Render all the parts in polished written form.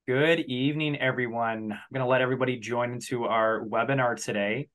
Good evening, everyone. I'm going to let everybody join into our webinar today.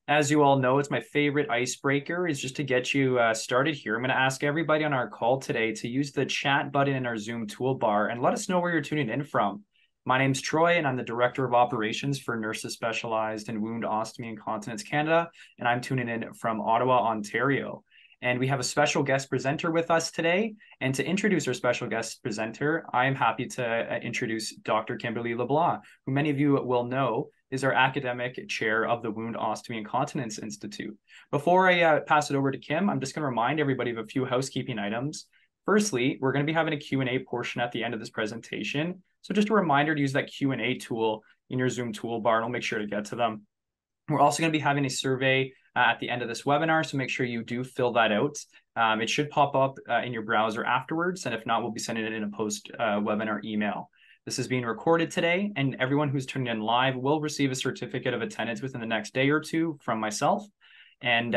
As you all know, it's my favorite icebreaker is just to get you started here. I'm going to ask everybody on our call today to use the chat button in our Zoom toolbar and let us know where you're tuning in from. My name's Troy, and I'm the Director of Operations for Nurses Specialized in Wound, Ostomy, and Continence Canada, and I'm tuning in from Ottawa, Ontario. And we have a special guest presenter with us today. And to introduce our special guest presenter, I am happy to introduce Dr. Kimberly LeBlanc, who many of you will know is our academic chair of the Wound, Ostomy, and Continence Institute. Before I pass it over to Kim, I'm just going to remind everybody of a few housekeeping items. Firstly, we're going to be having a Q&A portion at the end of this presentation. So just a reminder to use that Q&A tool in your Zoom toolbar, and I'll make sure to get to them. We're also going to be having a survey at the end of this webinar, so make sure you do fill that out. It should pop up in your browser afterwards, and if not, we'll be sending it in a post-webinar email. This is being recorded today, and everyone who's tuning in live will receive a certificate of attendance within the next day or two from myself. And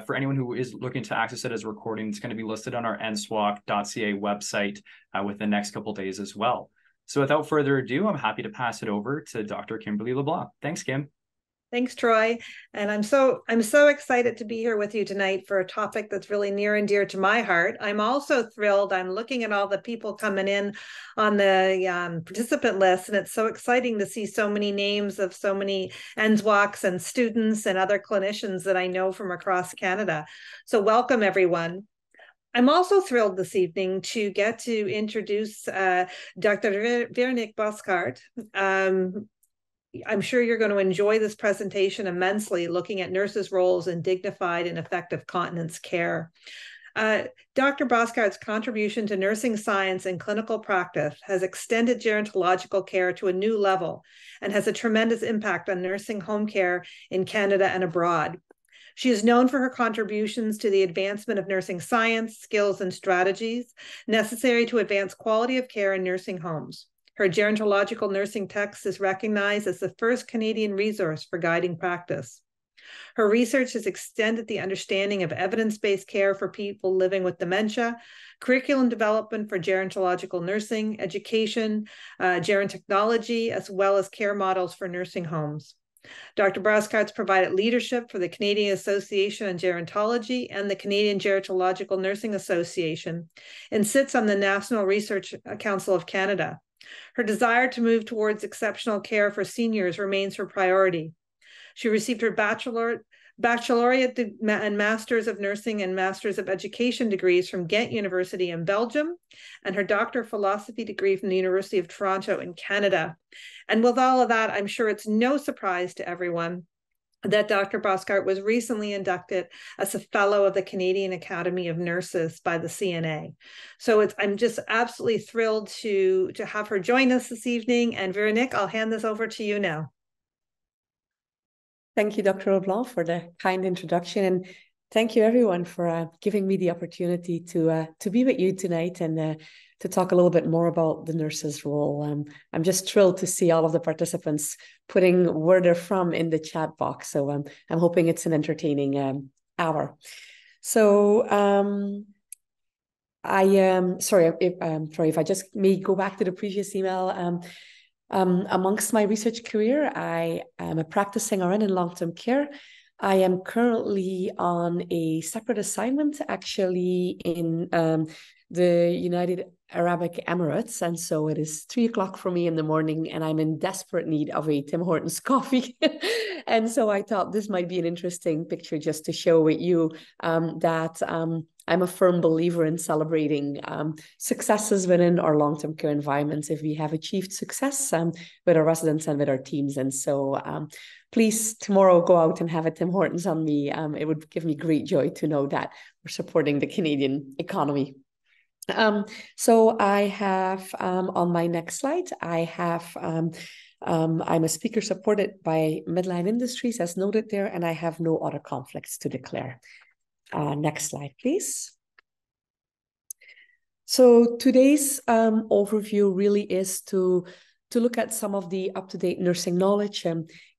for anyone who is looking to access it as a recording, it's going to be listed on our NSWOCC.ca website within the next couple of days as well. So without further ado, I'm happy to pass it over to Dr. Kimberly LeBlanc. Thanks, Kim. Thanks, Troy. And I'm so excited to be here with you tonight for a topic that's really near and dear to my heart. I'm also thrilled. I'm looking at all the people coming in on the participant list, and it's so exciting to see so many names of so many NSWOCCs and students and other clinicians that I know from across Canada. So welcome, everyone. I'm also thrilled this evening to get to introduce Dr. Veronique Boscart. I'm sure you're going to enjoy this presentation immensely, looking at nurses' roles in dignified and effective continence care. Dr. Boscart's contribution to nursing science and clinical practice has extended gerontological care to a new level and has a tremendous impact on nursing home care in Canada and abroad. She is known for her contributions to the advancement of nursing science, skills, and strategies necessary to advance quality of care in nursing homes. Her gerontological nursing text is recognized as the first Canadian resource for guiding practice. Her research has extended the understanding of evidence-based care for people living with dementia, curriculum development for gerontological nursing, education, gerontechnology, as well as care models for nursing homes. Dr. Boscart's provided leadership for the Canadian Association on Gerontology and the Canadian Gerontological Nursing Association, and sits on the National Research Council of Canada. Her desire to move towards exceptional care for seniors remains her priority. She received her baccalaureate and Masters of Nursing and Masters of Education degrees from Ghent University in Belgium, and her Doctor of Philosophy degree from the University of Toronto in Canada. And with all of that, I'm sure it's no surprise to everyone that Dr. Boscart was recently inducted as a fellow of the Canadian Academy of Nurses by the CNA. So I'm just absolutely thrilled to have her join us this evening. And Veronique, I'll hand this over to you now. Thank you, Dr. LeBlanc, for the kind introduction. And thank you, everyone, for giving me the opportunity to be with you tonight and to talk a little bit more about the nurse's role. I'm just thrilled to see all of the participants putting where they're from in the chat box. So I'm hoping it's an entertaining hour. So I am sorry, Troy, if I just may go back to the previous email. Amongst my research career, I am a practicing RN in long-term care. I am currently on a separate assignment, actually, in the United Arab Emirates. And so it is 3 o'clock for me in the morning, and I'm in desperate need of a Tim Hortons coffee. And so I thought this might be an interesting picture just to show with you that I'm a firm believer in celebrating successes within our long-term care environments if we have achieved success with our residents and with our teams. And so please, tomorrow, go out and have a Tim Hortons on me. It would give me great joy to know that we're supporting the Canadian economy. So I have on my next slide, I have I'm a speaker supported by Medline Industries, as noted there, and I have no other conflicts to declare. Next slide, please. So today's overview really is to look at some of the up-to-date nursing knowledge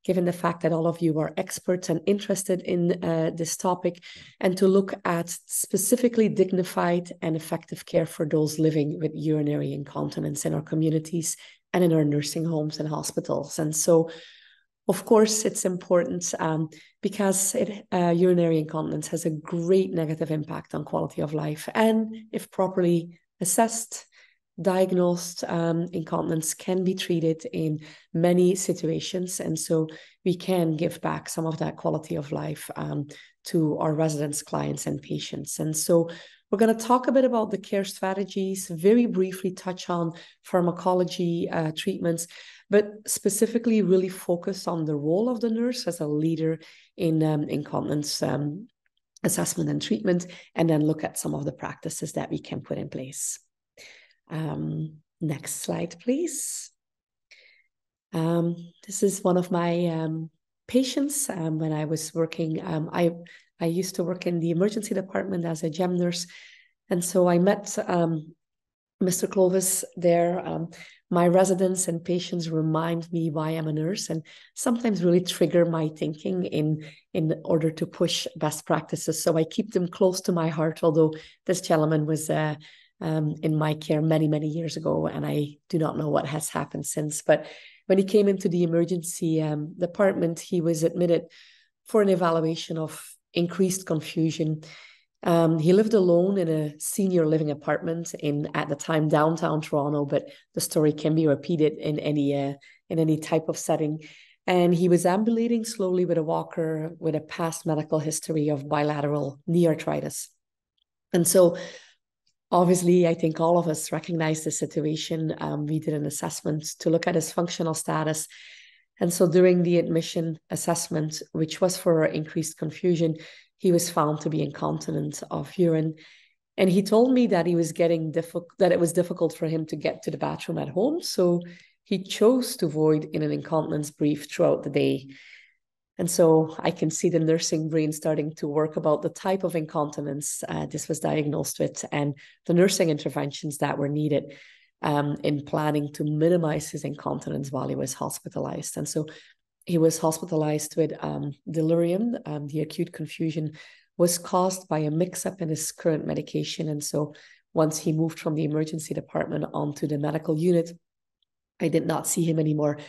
given the fact that all of you are experts and interested in this topic, and to look at specifically dignified and effective care for those living with urinary incontinence in our communities and in our nursing homes and hospitals. And so, of course, it's important because urinary incontinence has a great negative impact on quality of life. And if properly assessed, diagnosed, incontinence can be treated in many situations. And so we can give back some of that quality of life to our residents, clients, and patients. And so we're going to talk a bit about the care strategies, very briefly touch on pharmacology treatments, but specifically really focus on the role of the nurse as a leader in incontinence assessment and treatment, and then look at some of the practices that we can put in place. Next slide, please. This is one of my patients when I was working. I used to work in the emergency department as a gem nurse. And so I met Mr. Clovis there. My residents and patients remind me why I'm a nurse, and sometimes really trigger my thinking in order to push best practices. So I keep them close to my heart, although this gentleman was in my care many, many years ago, and I do not know what has happened since. But when he came into the emergency department, he was admitted for an evaluation of increased confusion. He lived alone in a senior living apartment in, at the time, downtown Toronto, but the story can be repeated in any type of setting. And he was ambulating slowly with a walker with a past medical history of bilateral knee arthritis. And so obviously, I think all of us recognize the situation. We did an assessment to look at his functional status. And so during the admission assessment, which was for increased confusion, he was found to be incontinent of urine. And he told me that he was that it was difficult for him to get to the bathroom at home. So he chose to void in an incontinence brief throughout the day. And so I can see the nursing brain starting to work about the type of incontinence this was diagnosed with and the nursing interventions that were needed in planning to minimize his incontinence while he was hospitalized. And so he was hospitalized with delirium. The acute confusion was caused by a mix-up in his current medication. And so once he moved from the emergency department onto the medical unit, I did not see him anymore.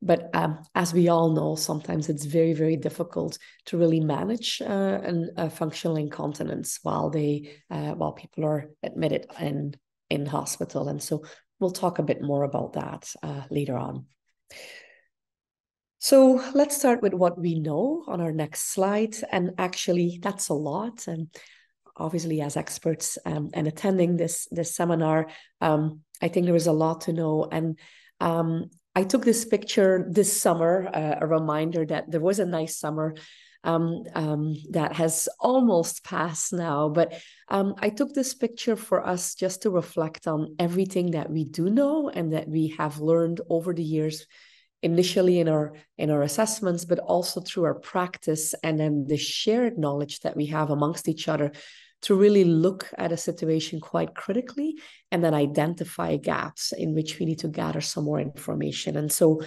But as we all know, sometimes it's very, very difficult to really manage a functional incontinence while people are admitted in hospital. And so we'll talk a bit more about that later on. So let's start with what we know on our next slide. And actually, that's a lot. And obviously, as experts and attending this seminar, I think there is a lot to know. And I took this picture this summer, a reminder that there was a nice summer that has almost passed now. But I took this picture for us just to reflect on everything that we do know and that we have learned over the years, initially in our assessments, but also through our practice, and then the shared knowledge that we have amongst each other to really look at a situation quite critically and then identify gaps in which we need to gather some more information. And so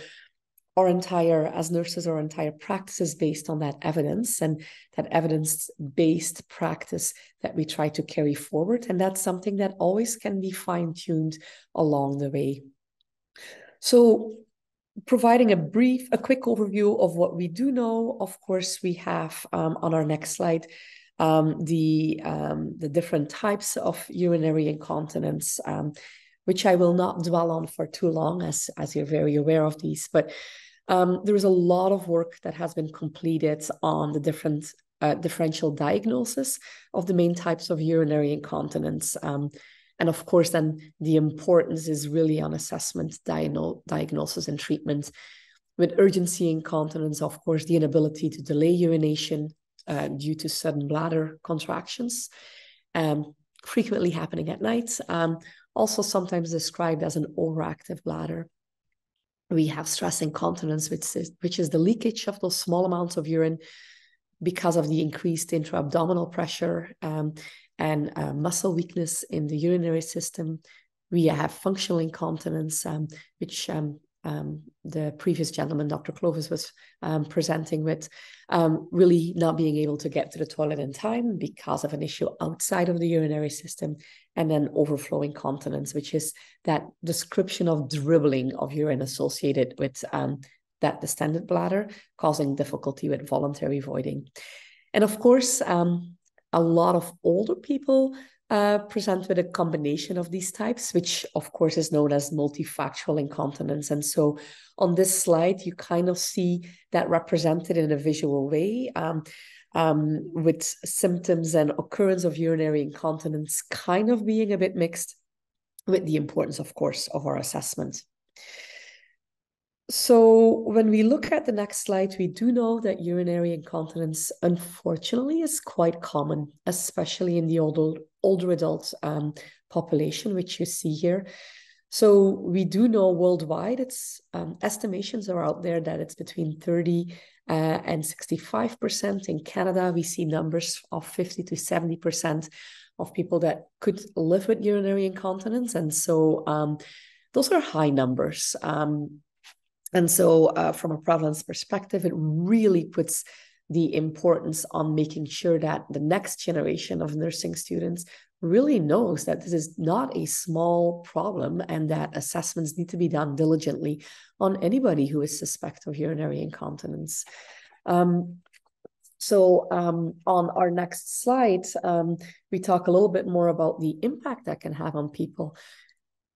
as nurses, our entire practice is based on that evidence, and that evidence-based practice that we try to carry forward. And that's something that always can be fine-tuned along the way. So providing a quick overview of what we do know, of course, we have on our next slide, the different types of urinary incontinence, which I will not dwell on for too long, as you're very aware of these. But there is a lot of work that has been completed on the different differential diagnosis of the main types of urinary incontinence. And of course, then the importance is really on assessment, diagnosis, and treatment. With urgency incontinence, of course, the inability to delay urination due to sudden bladder contractions, frequently happening at night, also sometimes described as an overactive bladder. We have stress incontinence, which is the leakage of those small amounts of urine because of the increased intra-abdominal pressure and muscle weakness in the urinary system. We have functional incontinence, which the previous gentleman, Dr. Clovis, was presenting with, really not being able to get to the toilet in time because of an issue outside of the urinary system, and then overflowing continence, which is that description of dribbling of urine associated with that distended bladder, causing difficulty with voluntary voiding. And of course, a lot of older people present with a combination of these types, which of course is known as multifactorial incontinence. And so on this slide, you kind of see that represented in a visual way, with symptoms and occurrence of urinary incontinence kind of being a bit mixed, with the importance, of course, of our assessment. So when we look at the next slide, we do know that urinary incontinence, unfortunately, is quite common, especially in the older adult population, which you see here. So we do know worldwide, it's estimations are out there that it's between 30 and 65%. In Canada, we see numbers of 50 to 70% of people that could live with urinary incontinence. And so those are high numbers. And so from a prevalence perspective, it really puts the importance on making sure that the next generation of nursing students really knows that this is not a small problem and that assessments need to be done diligently on anybody who is suspect of urinary incontinence. So on our next slide, we talk a little bit more about the impact that can have on people.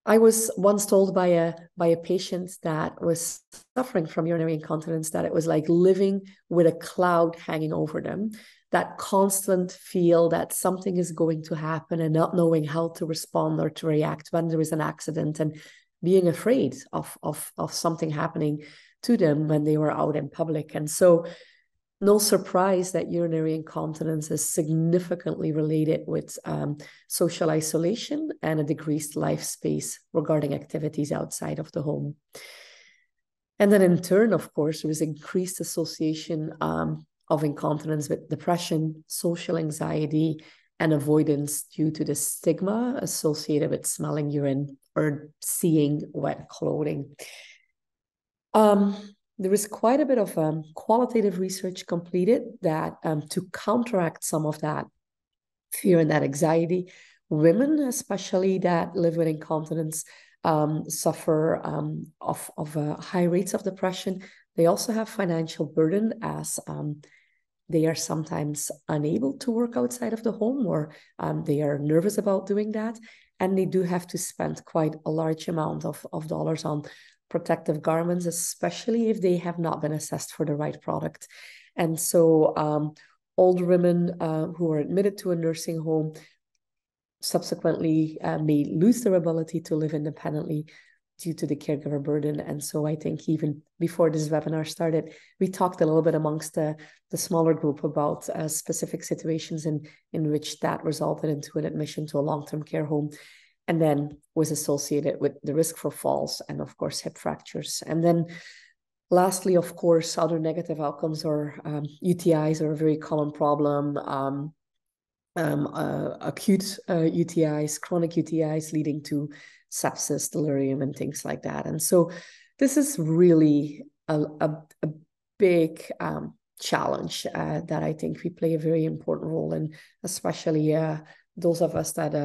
I was once told by a patient that was suffering from urinary incontinence that it was like living with a cloud hanging over them, that constant feel that something is going to happen and not knowing how to respond or to react when there is an accident, and being afraid of something happening to them when they were out in public. And so no surprise that urinary incontinence is significantly related with social isolation and a decreased life space regarding activities outside of the home. And then in turn, of course, there was increased association of incontinence with depression, social anxiety, and avoidance due to the stigma associated with smelling urine or seeing wet clothing. There is quite a bit of qualitative research completed that to counteract some of that fear and that anxiety, women, especially that live with incontinence, suffer of high rates of depression. They also have financial burden as they are sometimes unable to work outside of the home, or they are nervous about doing that. And they do have to spend quite a large amount of dollars on protective garments, especially if they have not been assessed for the right product. And so older women who are admitted to a nursing home subsequently may lose their ability to live independently due to the caregiver burden. And so I think even before this webinar started, we talked a little bit amongst the smaller group about specific situations in which that resulted into an admission to a long-term care home, and then was associated with the risk for falls and, of course, hip fractures. And then lastly, of course, other negative outcomes or UTIs are a very common problem. Acute UTIs, chronic UTIs leading to sepsis, delirium, and things like that. And so this is really a big challenge that I think we play a very important role in, especially those of us that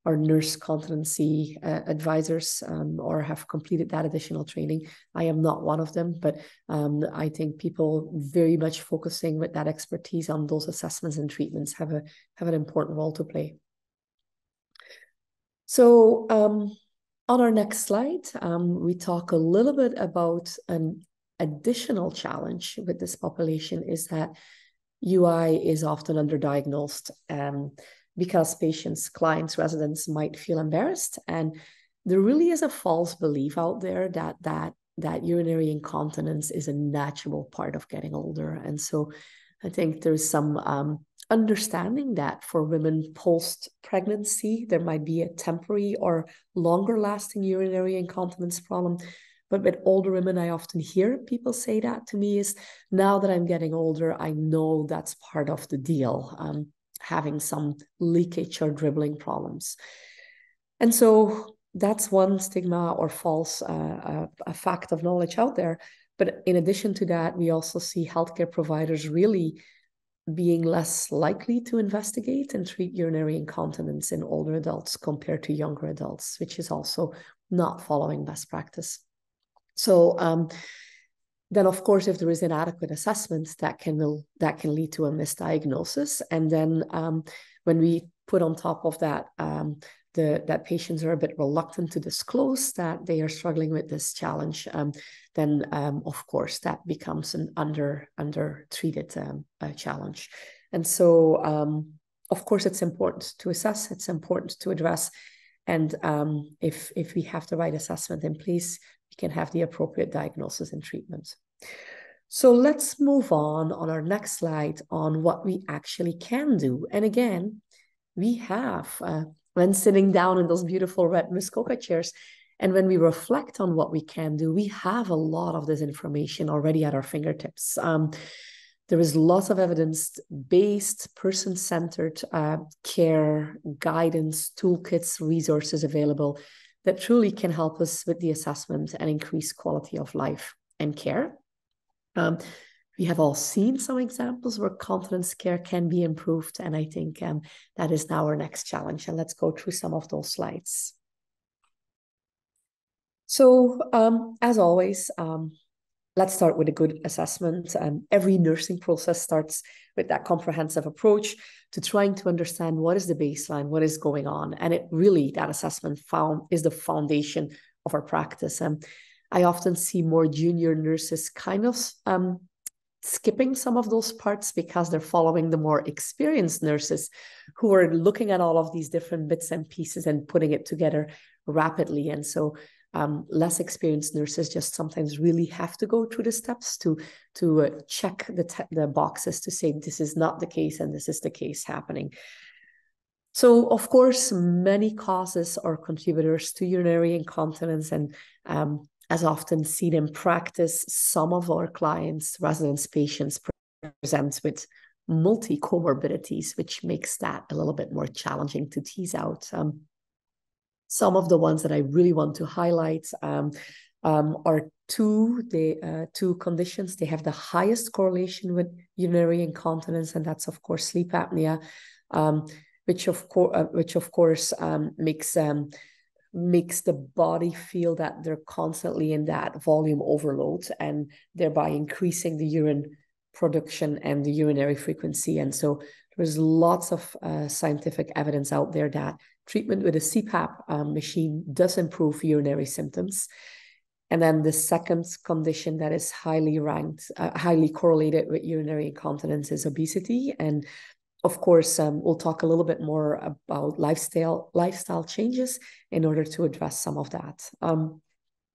are nurse continency advisors or have completed that additional training. I am not one of them, but I think people very much focusing with that expertise on those assessments and treatments have an important role to play. So on our next slide, we talk a little bit about an additional challenge with this population is that UI is often underdiagnosed because patients, clients, residents might feel embarrassed. And there really is a false belief out there that urinary incontinence is a natural part of getting older. And so I think there's some understanding that for women post-pregnancy, there might be a temporary or longer-lasting urinary incontinence problem. But with older women, I often hear people say that to me is, now that I'm getting older, I know that's part of the deal. Having some leakage or dribbling problems. And so that's one stigma or false a fact of knowledge out there. But in addition to that, we also see healthcare providers really being less likely to investigate and treat urinary incontinence in older adults compared to younger adults, which is also not following best practice. So then, of course, if there is inadequate assessment, that can lead to a misdiagnosis. And then when we put on top of that, that patients are a bit reluctant to disclose that they are struggling with this challenge, then of course that becomes an under-treated challenge. And so, of course, it's important to assess, it's important to address, and if we have the right assessment in place, we can have the appropriate diagnosis and treatment. So let's move on our next slide on what we actually can do. And again, we have, when sitting down in those beautiful red Muskoka chairs, and when we reflect on what we can do, we have a lot of this information already at our fingertips. There is lots of evidence-based, person-centered care, guidance, toolkits, resources available that truly can help us with the assessment and increase quality of life and care. We have all seen some examples where continence care can be improved, and I think that is now our next challenge. And let's go through some of those slides. So, as always, let's start with a good assessment. Every nursing process starts with that comprehensive approach to trying to understand what is the baseline, what is going on. And it really, that assessment is the foundation of our practice. I often see more junior nurses kind of skipping some of those parts because they're following the more experienced nurses who are looking at all of these different bits and pieces and putting it together rapidly. And so less experienced nurses just sometimes really have to go through the steps to check the boxes to say this is not the case and this is the case happening. So, of course, many causes or contributors to urinary incontinence, and as often seen in practice, some of our clients, residents, patients present with multi-comorbidities, which makes that a little bit more challenging to tease out. Some of the ones that I really want to highlight are two conditions. They have the highest correlation with urinary incontinence, and that's, of course, sleep apnea, which of course makes the body feel that they're constantly in that volume overload and thereby increasing the urine production and the urinary frequency. And so there's lots of scientific evidence out there that treatment with a CPAP machine does improve urinary symptoms. And then the second condition that is highly correlated with urinary incontinence is obesity. And of course, we'll talk a little bit more about lifestyle changes in order to address some of that. And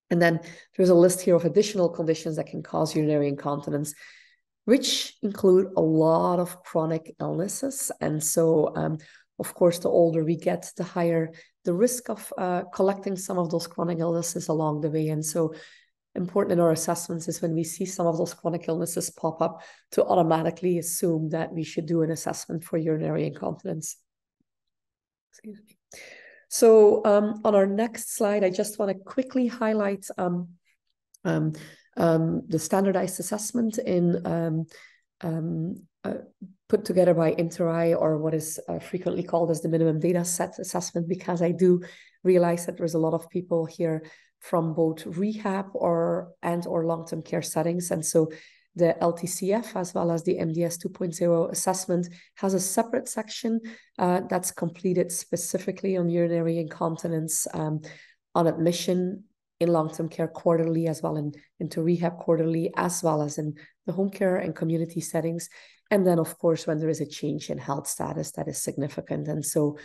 then there's a list here of additional conditions that can cause urinary incontinence, which include a lot of chronic illnesses. And so, of course, the older we get, the higher the risk of collecting some of those chronic illnesses along the way. And so important in our assessments is when we see some of those chronic illnesses pop up to automatically assume that we should do an assessment for urinary incontinence. Excuse me. So on our next slide, I just want to quickly highlight the standardized assessment put together by Interi, or what is frequently called as the minimum data set assessment, because I do realize that there's a lot of people here from both rehab or long-term care settings. And so the LTCF as well as the MDS 2.0 assessment has a separate section that's completed specifically on urinary incontinence on admission in long-term care quarterly, as well into rehab quarterly, as well as in the home care and community settings. And then, of course, when there is a change in health status that is significant. And so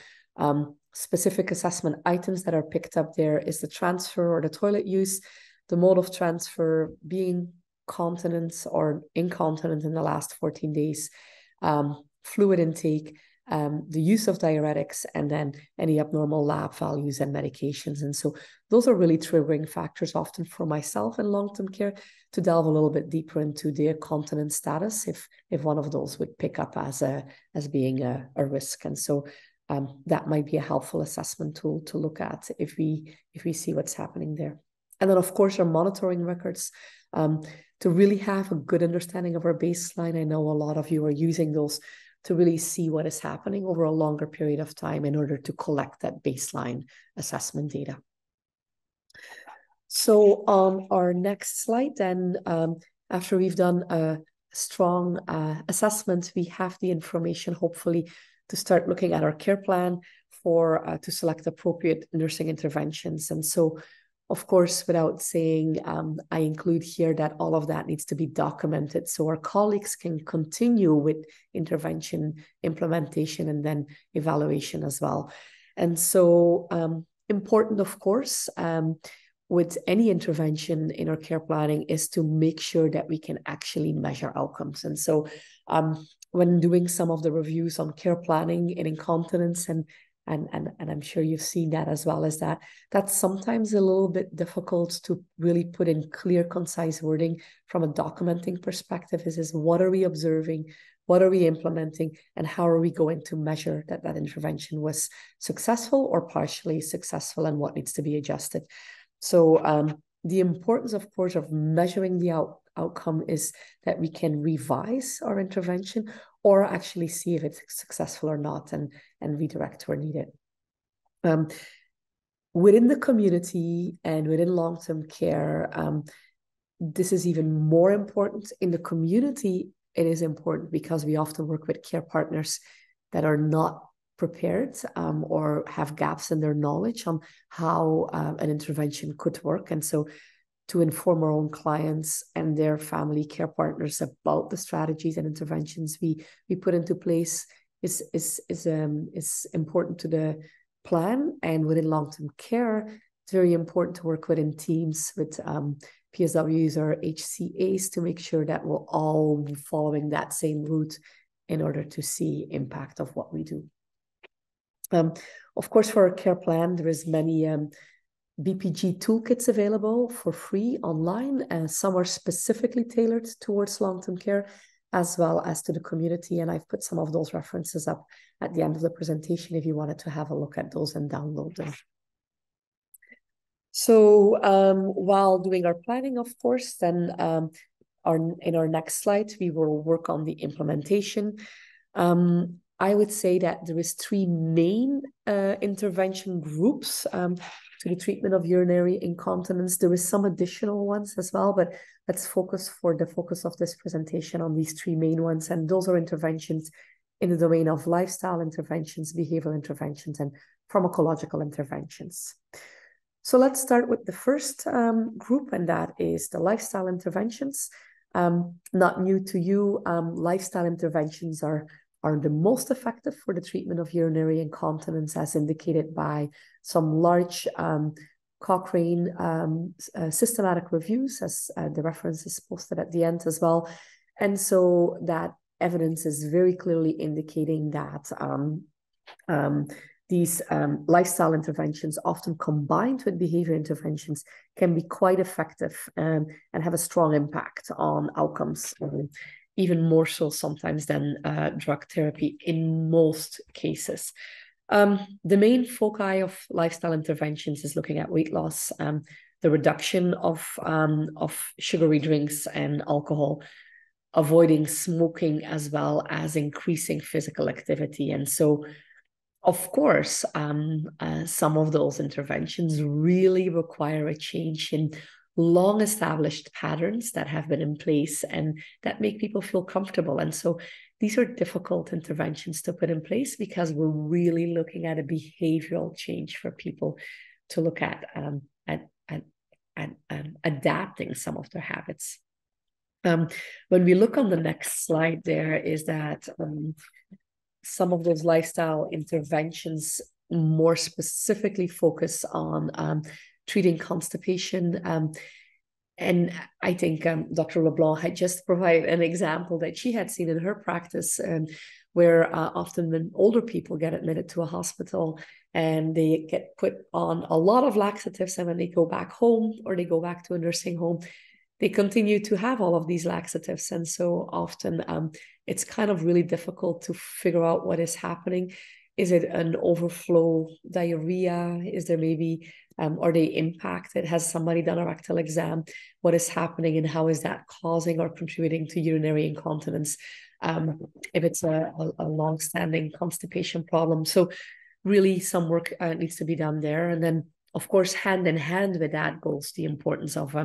specific assessment items that are picked up there is the transfer or the toilet use, the mode of transfer, being continent or incontinent in the last 14 days, fluid intake, the use of diuretics, and then any abnormal lab values and medications. And so those are really triggering factors often for myself in long-term care to delve a little bit deeper into their continence status if one of those would pick up as being a risk. And so that might be a helpful assessment tool to look at if we see what's happening there. And then, of course, our monitoring records, to really have a good understanding of our baseline. I know a lot of you are using those to really see what is happening over a longer period of time in order to collect that baseline assessment data. So on our next slide, then, after we've done a strong assessment, we have the information, hopefully, to start looking at our care plan for to select appropriate nursing interventions. And so, of course, without saying, I include here that all of that needs to be documented so our colleagues can continue with intervention, implementation, and then evaluation as well. And so important, of course, with any intervention in our care planning is to make sure that we can actually measure outcomes. And so when doing some of the reviews on care planning in incontinence, and I'm sure you've seen that as well as that, that's sometimes a little bit difficult to really put in clear, concise wording from a documenting perspective. Is what are we observing? What are we implementing? And how are we going to measure that that intervention was successful or partially successful, and what needs to be adjusted? So the importance, of course, of measuring the outcome is that we can revise our intervention or actually see if it's successful or not, and redirect where needed. Within the community and within long-term care, this is even more important. In the community, it is important because we often work with care partners that are not prepared or have gaps in their knowledge on how an intervention could work. And so to inform our own clients and their family care partners about the strategies and interventions we put into place is important to the plan. And within long-term care, it's very important to work within teams with PSWs or HCAs to make sure that we're all following that same route in order to see impact of what we do. Of course, for our care plan, there is many BPG toolkits available for free online, and some are specifically tailored towards long-term care as well as to the community. And I've put some of those references up at the end of the presentation if you wanted to have a look at those and download them. So while doing our planning, of course, then in our next slide, we will work on the implementation. I would say that there is three main intervention groups to the treatment of urinary incontinence. There is some additional ones as well, but let's focus for the focus of this presentation on these three main ones. And those are interventions in the domain of lifestyle interventions, behavioral interventions, and pharmacological interventions. So let's start with the first group, and that is the lifestyle interventions. Not new to you, lifestyle interventions are the most effective for the treatment of urinary incontinence, as indicated by some large Cochrane systematic reviews, as the reference is posted at the end as well. And so that evidence is very clearly indicating that these lifestyle interventions, often combined with behavior interventions, can be quite effective and have a strong impact on outcomes. Even more so sometimes than drug therapy in most cases. The main foci of lifestyle interventions is looking at weight loss, the reduction of sugary drinks and alcohol, avoiding smoking, as well as increasing physical activity. And so, of course, some of those interventions really require a change in long-established patterns that have been in place and that make people feel comfortable. And so these are difficult interventions to put in place because we're really looking at a behavioral change for people to look at adapting some of their habits. When we look on the next slide, there is that some of those lifestyle interventions more specifically focus on treating constipation. And I think Dr. LeBlanc had just provided an example that she had seen in her practice, where often when older people get admitted to a hospital and they get put on a lot of laxatives, and when they go back home or they go back to a nursing home, they continue to have all of these laxatives. And so often it's kind of really difficult to figure out what is happening. Is it an overflow diarrhea? Is there maybe, are they impacted? Has somebody done a rectal exam? What is happening and how is that causing or contributing to urinary incontinence? If it's a long-standing constipation problem. So really some work needs to be done there. And then, of course, hand in hand with that goes the importance of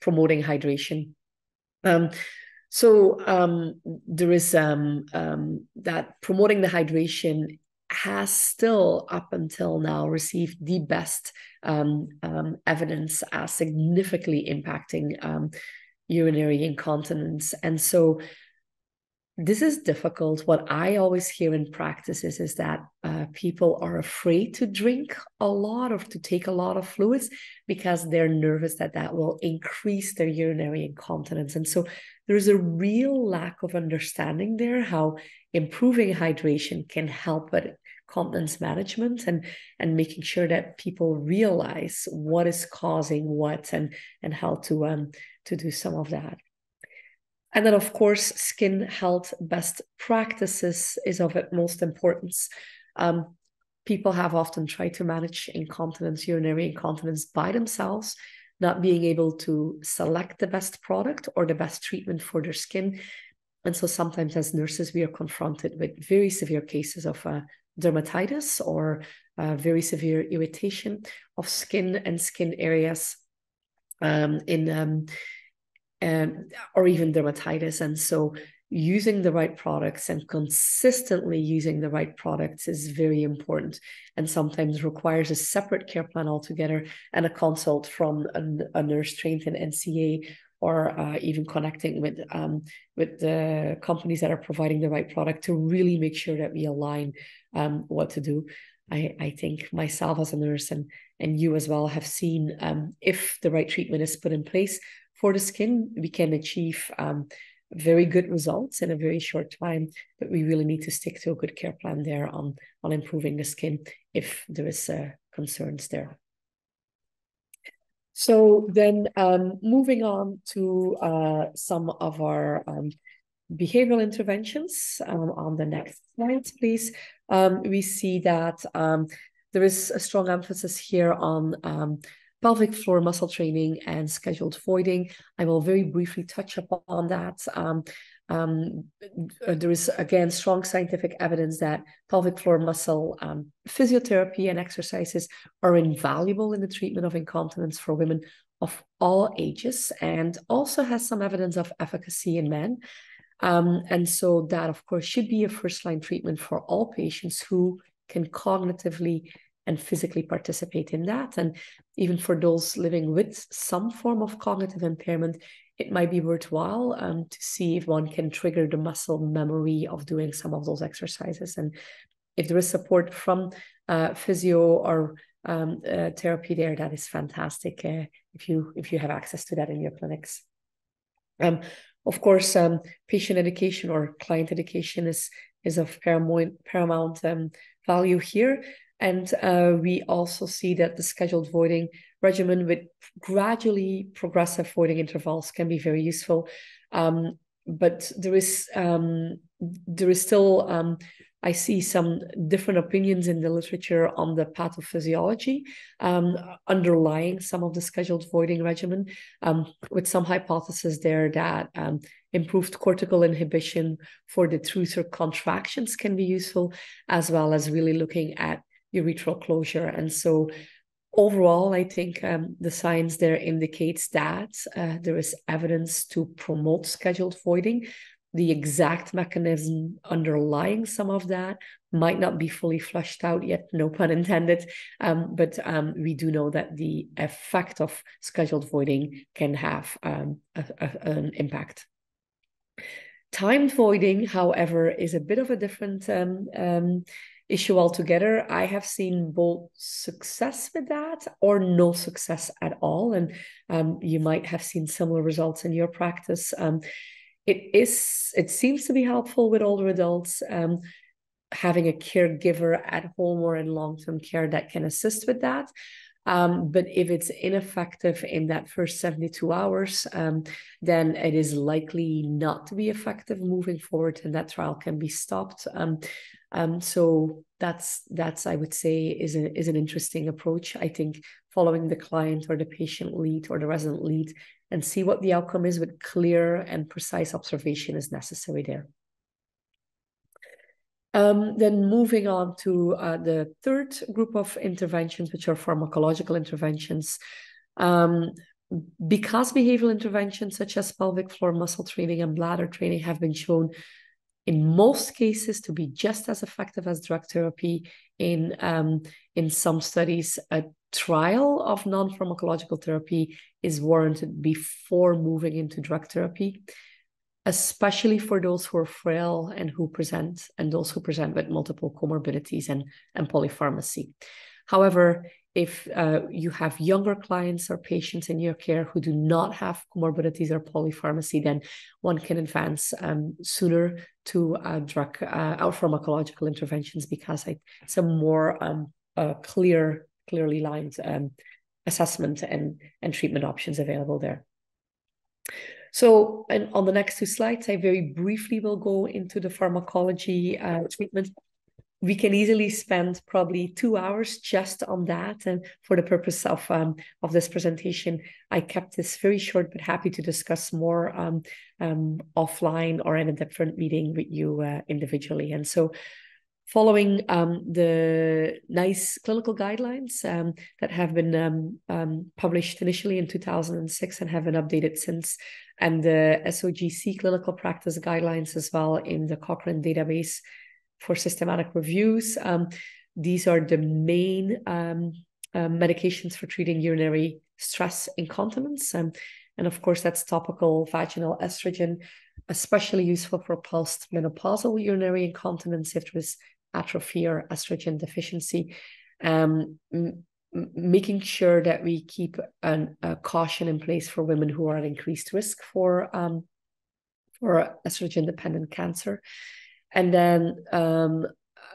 promoting hydration. There is that promoting the hydration has still up until now received the best evidence as significantly impacting urinary incontinence. And so this is difficult. What I always hear in practice is that people are afraid to drink a lot or to take a lot of fluids because they're nervous that that will increase their urinary incontinence. And so there's a real lack of understanding there how improving hydration can help with continence management and making sure that people realize what is causing what and how to do some of that. And then, of course, skin health best practices is of utmost importance. People have often tried to manage incontinence, urinary incontinence by themselves, not being able to select the best product or the best treatment for their skin. And so sometimes as nurses, we are confronted with very severe cases of dermatitis or very severe irritation of skin and skin areas or even dermatitis. And so using the right products and consistently using the right products is very important and sometimes requires a separate care plan altogether and a consult from a nurse trained in NCA or even connecting with the companies that are providing the right product to really make sure that we align what to do. I think myself as a nurse and you as well have seen if the right treatment is put in place for the skin, we can achieve very good results in a very short time, but we really need to stick to a good care plan there on improving the skin if there is concerns there. So then moving on to some of our behavioral interventions on the next slide, please. We see that there is a strong emphasis here on pelvic floor muscle training and scheduled voiding. I will very briefly touch upon that. There is, again, strong scientific evidence that pelvic floor muscle physiotherapy and exercises are invaluable in the treatment of incontinence for women of all ages and also has some evidence of efficacy in men. And so that, of course, should be a first-line treatment for all patients who can cognitively and physically participate in that. And even for those living with some form of cognitive impairment, it might be worthwhile to see if one can trigger the muscle memory of doing some of those exercises. And if there is support from physio or therapy there, that is fantastic if you have access to that in your clinics. Of course, patient education or client education is of paramount value here. And we also see that the scheduled voiding regimen with gradually progressive voiding intervals can be very useful. But there is still, I see some different opinions in the literature on the pathophysiology underlying some of the scheduled voiding regimen, with some hypothesis there that improved cortical inhibition for the truther contractions can be useful, as well as really looking at urethral closure. And so overall, I think the science there indicates that there is evidence to promote scheduled voiding. The exact mechanism underlying some of that might not be fully fleshed out yet, no pun intended, but we do know that the effect of scheduled voiding can have an impact. Timed voiding, however, is a bit of a different issue altogether. I have seen both success with that or no success at all, and you might have seen similar results in your practice. It seems to be helpful with older adults, having a caregiver at home or in long-term care that can assist with that. But if it's ineffective in that first 72 hours, then it is likely not to be effective moving forward, and that trial can be stopped. So that's I would say is an interesting approach. I think following the client or the patient lead or the resident lead and see what the outcome is with clear and precise observation is necessary there. Then moving on to the third group of interventions, which are pharmacological interventions. Because behavioral interventions such as pelvic floor muscle training and bladder training have been shown in most cases to be just as effective as drug therapy, in some studies, a trial of non-pharmacological therapy is warranted before moving into drug therapy, especially for those who are frail and those who present with multiple comorbidities and polypharmacy. However, if you have younger clients or patients in your care who do not have comorbidities or polypharmacy, then one can advance sooner to drug or pharmacological interventions, because it's a more clearly lined assessment and treatment options available there. So, and on the next two slides, I very briefly will go into the pharmacology treatment. We can easily spend probably 2 hours just on that. And for the purpose of this presentation, I kept this very short, but happy to discuss more offline or in a different meeting with you individually. And so following the nice clinical guidelines that have been published initially in 2006 and have been updated since, and the NSWOCC clinical practice guidelines as well in the Cochrane database for systematic reviews. These are the main medications for treating urinary stress incontinence. And of course, that's topical vaginal estrogen, especially useful for post-menopausal urinary incontinence if there is atrophy or estrogen deficiency. Making sure that we keep a caution in place for women who are at increased risk for estrogen-dependent cancer. And then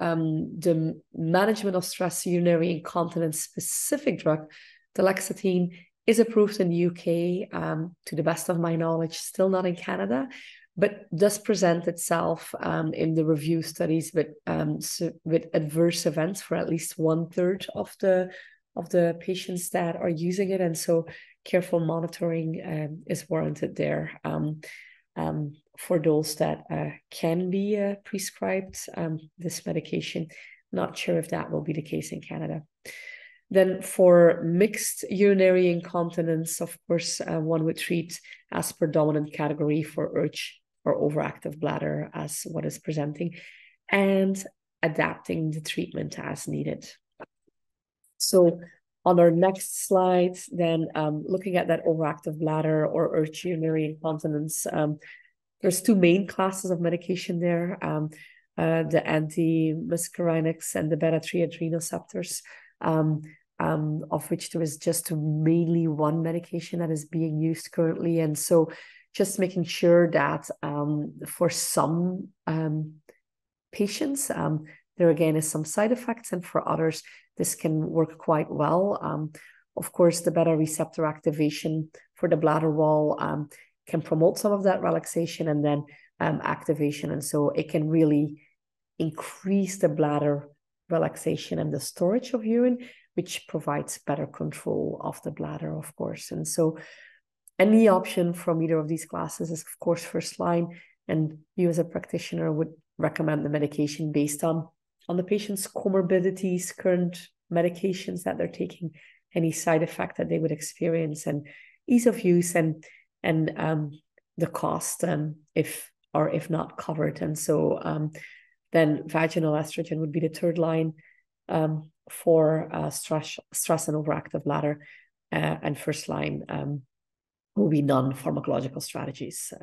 the management of stress urinary incontinence specific drug, duloxetine, is approved in the UK, to the best of my knowledge, still not in Canada, but does present itself in the review studies with adverse events for at least 1/3 of the patients that are using it. And so careful monitoring is warranted there. For those that can be prescribed this medication. Not sure if that will be the case in Canada. Then for mixed urinary incontinence, of course, one would treat as per dominant category for urge or overactive bladder as what is presenting, and adapting the treatment as needed. So on our next slide, then looking at that overactive bladder or urge urinary incontinence, there's two main classes of medication there, the anti-muscarinics and the beta-3 adrenoceptors, of which there is just mainly one medication that is being used currently. And so just making sure that for some patients, there again is some side effects, and for others, this can work quite well. Of course, the beta receptor activation for the bladder wall can promote some of that relaxation and then activation. And so it can really increase the bladder relaxation and the storage of urine, which provides better control of the bladder, of course. And so any option from either of these classes is, of course, first line. And you as a practitioner would recommend the medication based on the patient's comorbidities, current medications that they're taking, any side effect that they would experience, and ease of use, and the cost, if not covered. And so then vaginal estrogen would be the third line for stress and overactive bladder, and first line will be non-pharmacological strategies.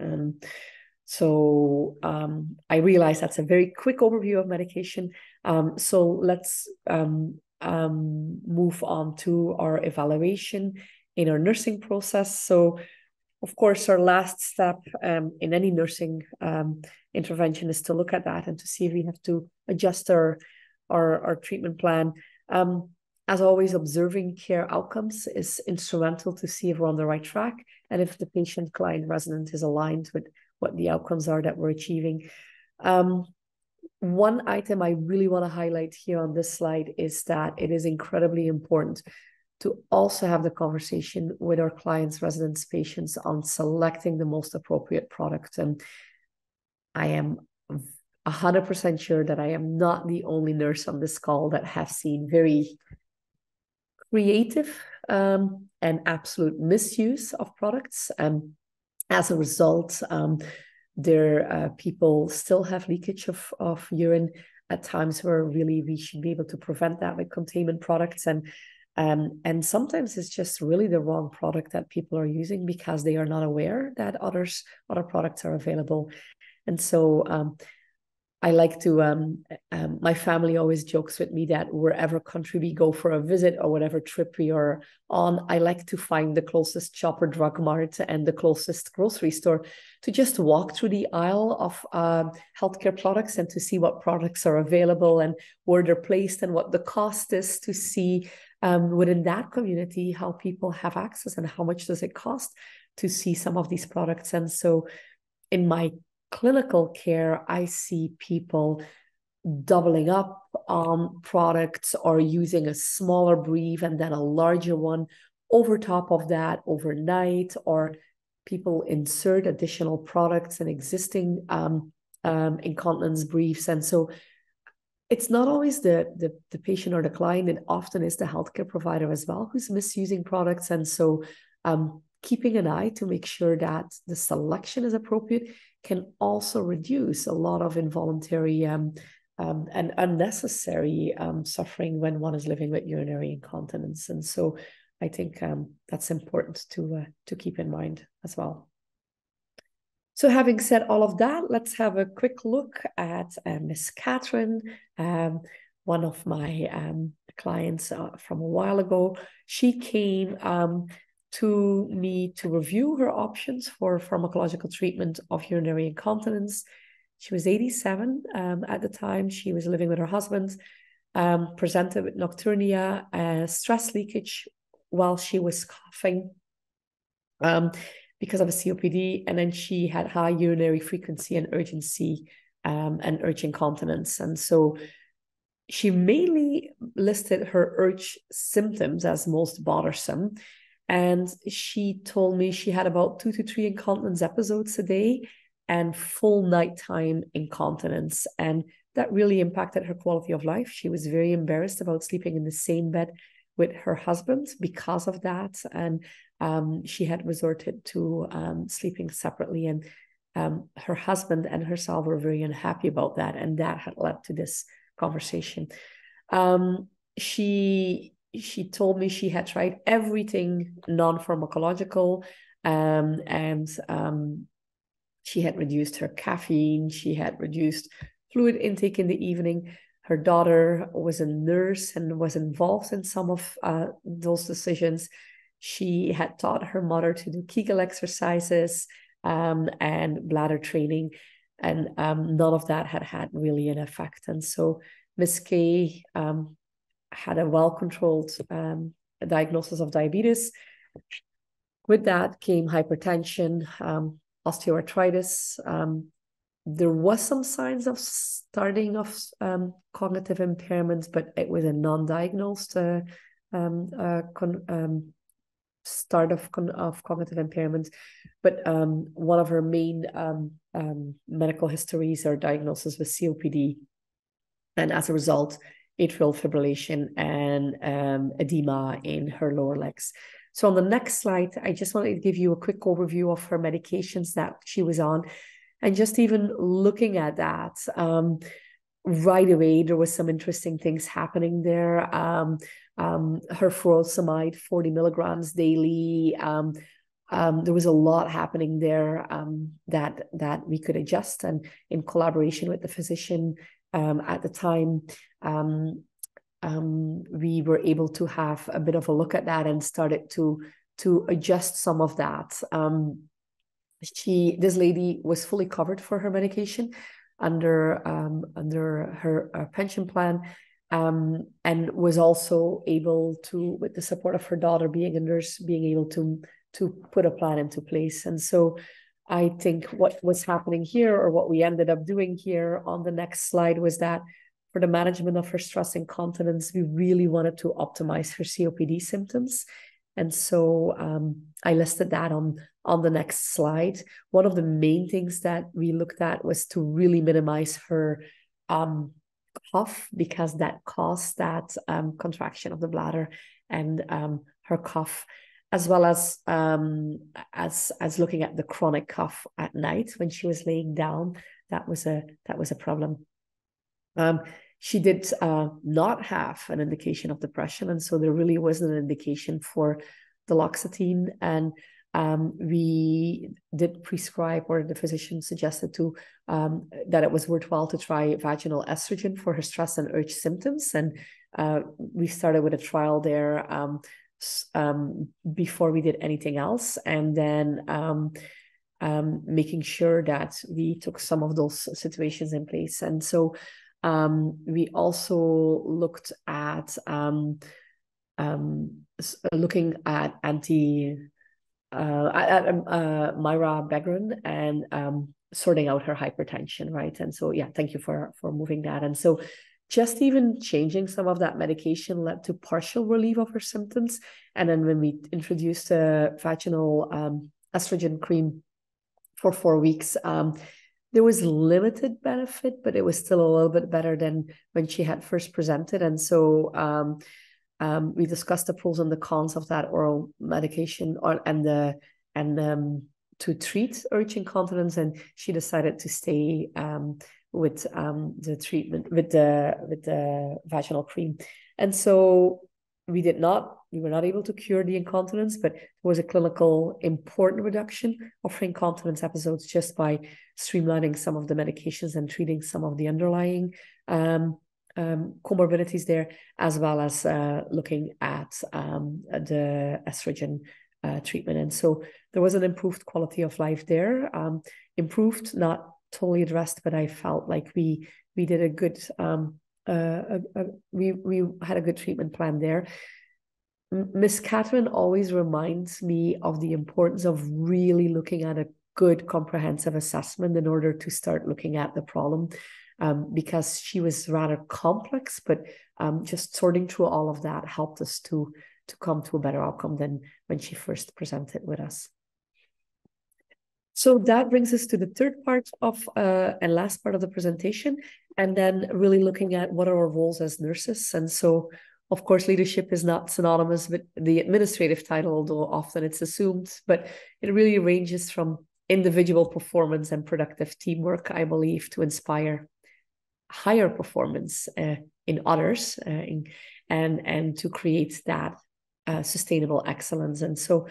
So I realize that's a very quick overview of medication. So let's move on to our evaluation in our nursing process. So of course, our last step in any nursing intervention is to look at that and to see if we have to adjust our treatment plan. As always, observing care outcomes is instrumental to see if we're on the right track and if the patient, client, resident is aligned with what the outcomes are that we're achieving. One item I really want to highlight here on this slide is that it is incredibly important to also have the conversation with our clients, residents, patients on selecting the most appropriate product. And I am 100% sure that I am not the only nurse on this call that have seen very creative and absolute misuse of products. As a result, people still have leakage of urine at times where really we should be able to prevent that with containment products. And sometimes it's just really the wrong product that people are using because they are not aware that other products are available. And so I like to, my family always jokes with me that wherever country we go for a visit or whatever trip we are on, I like to find the closest Chopper Drug Mart and the closest grocery store to just walk through the aisle of healthcare products and to see what products are available and where they're placed and what the cost is, to see within that community how people have access and how much does it cost to see some of these products. And so in my clinical care, I see people doubling up on products or using a smaller brief and then a larger one over top of that overnight, or people insert additional products in existing incontinence briefs. And so it's not always the patient or the client, it often is the healthcare provider as well who's misusing products. And so keeping an eye to make sure that the selection is appropriate can also reduce a lot of involuntary and unnecessary suffering when one is living with urinary incontinence. And so I think that's important to keep in mind as well. So having said all of that, let's have a quick look at Miss Catherine, one of my clients from a while ago. She came to me to review her options for pharmacological treatment of urinary incontinence. She was 87 at the time. She was living with her husband, presented with nocturnia, stress leakage while she was coughing because of a COPD, and then she had high urinary frequency and urgency and urge incontinence. And so she mainly listed her urge symptoms as most bothersome. And she told me she had about 2 to 3 incontinence episodes a day and full nighttime incontinence. And that really impacted her quality of life. She was very embarrassed about sleeping in the same bed with her husband because of that. And she had resorted to sleeping separately. And her husband and herself were very unhappy about that. And that had led to this conversation. She told me she had tried everything non-pharmacological, and she had reduced her caffeine. She had reduced fluid intake in the evening. Her daughter was a nurse and was involved in some of those decisions. She had taught her mother to do Kegel exercises and bladder training, and none of that had really an effect. And so Miss K had a well-controlled diagnosis of diabetes. With that came hypertension, osteoarthritis. There was some signs of starting of cognitive impairments, but it was a non-diagnosed start of cognitive impairment. But one of her main medical histories or diagnosis was COPD, and as a result, atrial fibrillation and edema in her lower legs. So on the next slide, I just wanted to give you a quick overview of her medications that she was on. And just even looking at that, right away, there was some interesting things happening there. Her furosemide, 40 milligrams daily. There was a lot happening there that we could adjust, and in collaboration with the physician at the time, we were able to have a bit of a look at that and started to adjust some of that. This lady was fully covered for her medication under her pension plan, and was also able to, with the support of her daughter being a nurse, being able to put a plan into place. And so I think what was happening here, or what we ended up doing here on the next slide, was that for the management of her stress incontinence, we really wanted to optimize her COPD symptoms. And so I listed that on the next slide. One of the main things that we looked at was to really minimize her cough, because that caused that contraction of the bladder and her cough, as well as looking at the chronic cough at night when she was laying down. That was a problem. She did not have an indication of depression, and so there really wasn't an indication for duloxetine. And we did prescribe, or the physician suggested to that it was worthwhile to try vaginal estrogen for her stress and urge symptoms. And we started with a trial there before we did anything else, and then making sure that we took some of those situations in place. And so we also looked at looking at Myra Begren and sorting out her hypertension, right? And so, yeah, thank you for moving that. And so just even changing some of that medication led to partial relief of her symptoms. And then when we introduced a vaginal estrogen cream for 4 weeks, there was limited benefit, but it was still a little bit better than when she had first presented. And so we discussed the pros and the cons of that oral medication to treat urge incontinence, and she decided to stay with the treatment with the vaginal cream. And so we were not able to cure the incontinence, but there was a clinical important reduction of incontinence episodes just by streamlining some of the medications and treating some of the underlying comorbidities there, as well as looking at the estrogen treatment. And so there was an improved quality of life there, improved, not totally addressed, but I felt like we did a good we had a good treatment plan there. Miss Catherine always reminds me of the importance of really looking at a good comprehensive assessment in order to start looking at the problem, because she was rather complex, but just sorting through all of that helped us to come to a better outcome than when she first presented with us. So that brings us to the third part of and last part of the presentation, and then really looking at what are our roles as nurses. And so, of course, leadership is not synonymous with the administrative title, although often it's assumed, but it really ranges from individual performance and productive teamwork, I believe, to inspire higher performance in others and to create that sustainable excellence. And so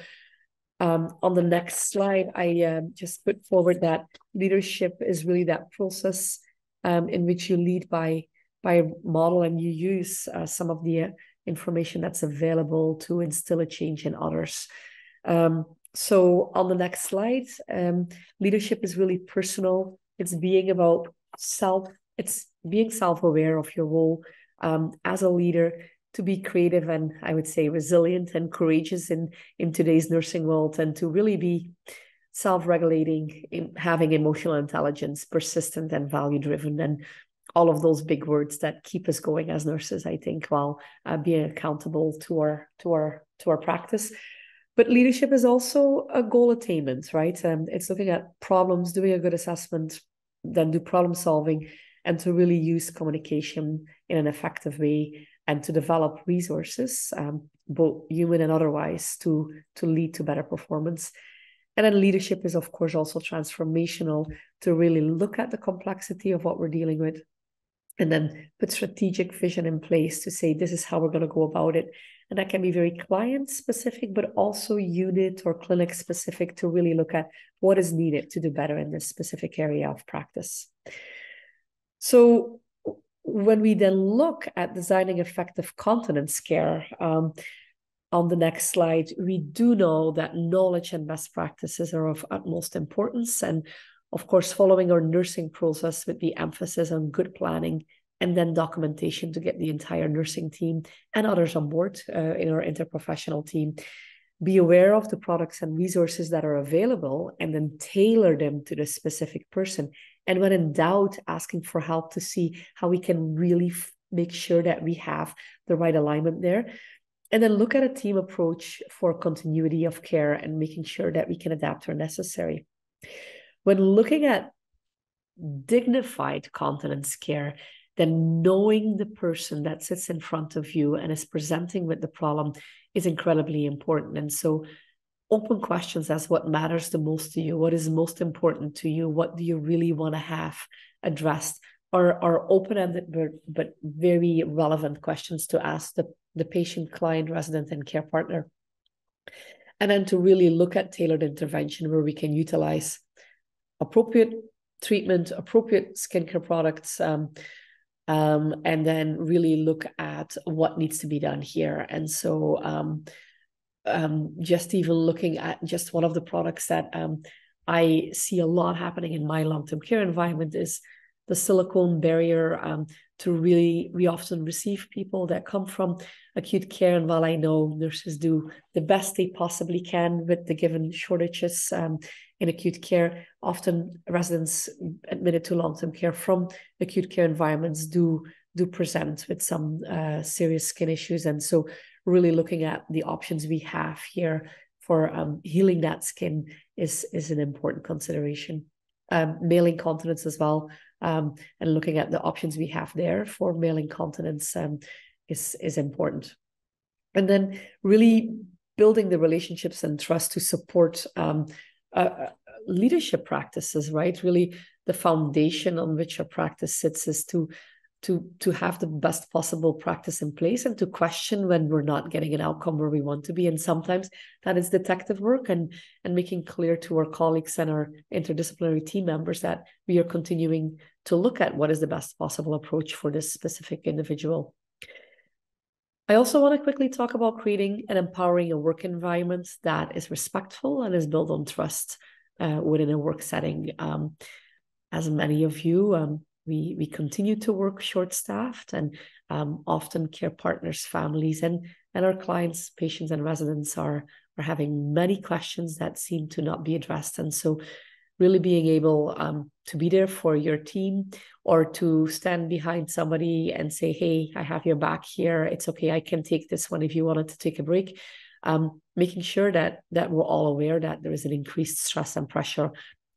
on the next slide, I just put forward that leadership is really that process in which you lead by a model, and you use some of the information that's available to instill a change in others. So on the next slide, leadership is really personal. It's being about it's being self-aware of your role as a leader, to be creative and, I would say, resilient and courageous in today's nursing world, and to really be self-regulating, having emotional intelligence, persistent and value-driven, and all of those big words that keep us going as nurses, I think, while being accountable to our practice. But leadership is also a goal attainment, right? It's looking at problems, doing a good assessment, then do problem solving, and to really use communication in an effective way, and to develop resources, both human and otherwise, to lead to better performance. And then leadership is, of course, also transformational, to really look at the complexity of what we're dealing with, and then put strategic vision in place to say, this is how we're going to go about it. And that can be very client-specific, but also unit or clinic-specific, to really look at what is needed to do better in this specific area of practice. So when we then look at designing effective continence care, on the next slide, we do know that knowledge and best practices are of utmost importance. And of course, following our nursing process with the emphasis on good planning and then documentation to get the entire nursing team and others on board in our interprofessional team. Be aware of the products and resources that are available and then tailor them to the specific person. And when in doubt, asking for help to see how we can really make sure that we have the right alignment there. And then look at a team approach for continuity of care and making sure that we can adapt where necessary. When looking at dignified continence care, then knowing the person that sits in front of you and is presenting with the problem is incredibly important. And so open questions as what matters the most to you, what is most important to you, what do you really want to have addressed, are open-ended but very relevant questions to ask the patient, client, resident, and care partner. And then to really look at tailored intervention where we can utilize appropriate treatment, appropriate skincare products, and then really look at what needs to be done here. And so just even looking at just one of the products that I see a lot happening in my long-term care environment is the silicone barrier we often receive people that come from acute care. And while I know nurses do the best they possibly can with the given shortages in acute care, often residents admitted to long-term care from acute care environments do present with some serious skin issues. And so really looking at the options we have here for healing that skin is an important consideration. Male incontinence as well, and looking at the options we have there for male incontinence is important. And then really building the relationships and trust to support leadership practices, right? Really the foundation on which a practice sits is to have the best possible practice in place and to question when we're not getting an outcome where we want to be. And sometimes that is detective work and making clear to our colleagues and our interdisciplinary team members that we are continuing to look at what is the best possible approach for this specific individual. I also want to quickly talk about creating and empowering a work environment that is respectful and is built on trust within a work setting. As many of you, we continue to work short-staffed, and often care partners, families, and our clients, patients, and residents are having many questions that seem to not be addressed. And so really being able to be there for your team or to stand behind somebody and say, hey, I have your back here. It's okay. I can take this one if you wanted to take a break. Making sure that we're all aware that there is an increased stress and pressure